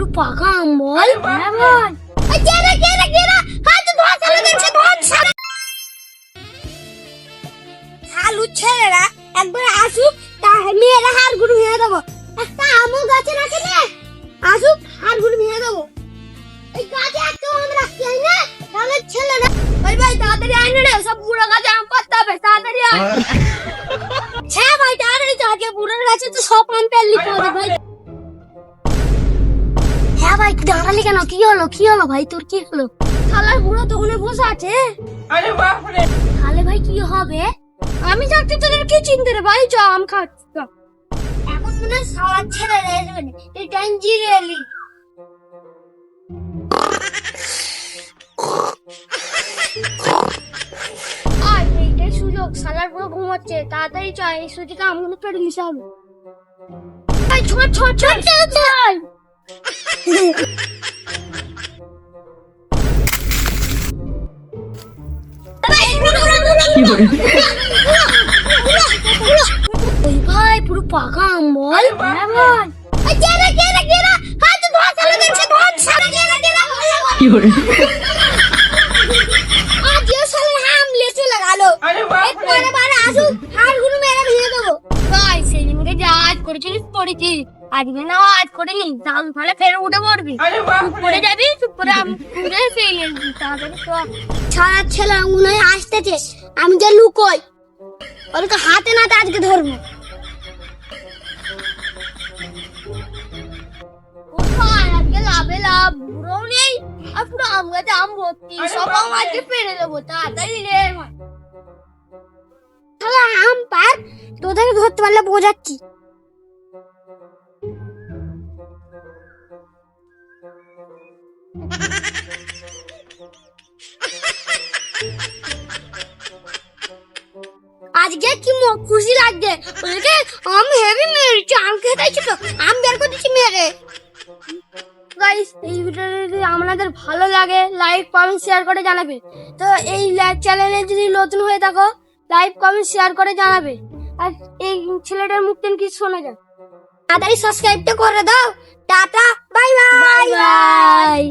পুরো পাকা আম বল। হ্যাঁ ভাই আলু ছেলেরা একবার আসুক মেয়েরা হাড় গুড় ভেঙে দেবো। একটা আমও গাছে রাখে না, আসুক হাড় গুড় ভেঙে দেবো। এই গাছে একটা আম রাখতে হয় না, তাহলে ছেলেরা ভাই ভাই তাড়াতাড়ি আইনে রে, সব বুড়ো গাছে আম পাড়তে হবে, তাড়াতাড়ি আয়। হ্যাঁ ভাই তাড়াতাড়ি আগে বুড়োর গাছে তো সব আম পেলে পড়ে ভাই। হ্যাঁ ভাই দাঁড়ালি কেন, কি হলো কি হলো ভাই, তোর কি হলো? শালার বুড়ো তো ওখানে বসে আছে। আরে বাপ রে, তাহলে ভাই কি হবে? আমি থাকতে তোদের কি চিনতে রে ভাই, চ আম খাচ্ছি। এখন মনে হয় শালার ছেড়ে দেবে না, এই ডেঞ্জিরিয়ালি। আয় এইটাই সুযোগ, শালার পুরো ঘুমাচ্ছে, তাড়াতাড়ি চ এই সুযোগে আমগুলো পেড়ে নিতে হবে। ছোট ছোট ছোট ছোট ওই ভাই পুরো পাকা আম বল। হ্যাঁ ভাই আজকে না আজ করে নি দাম ফলে ফের উঠে পড়বি, পড়ে যাবি চুপ করে তাড়াতাড়ি ছাড়া ছেলে মনে হয় আসতেছে, আমি যে লুকোই ওদেরকে হাতে নাতে আজকে ধরবো। আজকে লাভে লাভ, বুড়ো নেই আর পুরো আম গাছে আম ভর্তি, সব আম আজকে পেরে দেবো, তাড়াতাড়ি রে তাহলে আম পার, তোদেরকে ধরতে পারলে বোঝাচ্ছি। আজকে কি খুশি লাগছে, ওদেরকে আম হেভি মেরেছে, আম খেতে ছিল আম বের করে দিচ্ছি মেরে। গাইস এই ভিডিওটা যদি আপনাদের ভালো লাগে লাইক কমেন্ট শেয়ার করে জানাবে। তো এই চ্যানেলে যদি নতুন হয়ে থাকো লাইক কমেন্ট শেয়ার করে জানাবে। আর এই ছেলেটার মুখ থেকে কিছু শোনা যায়, তাড়াতাড়ি সাবস্ক্রাইবটা করে দাও। Tata bye bye bye.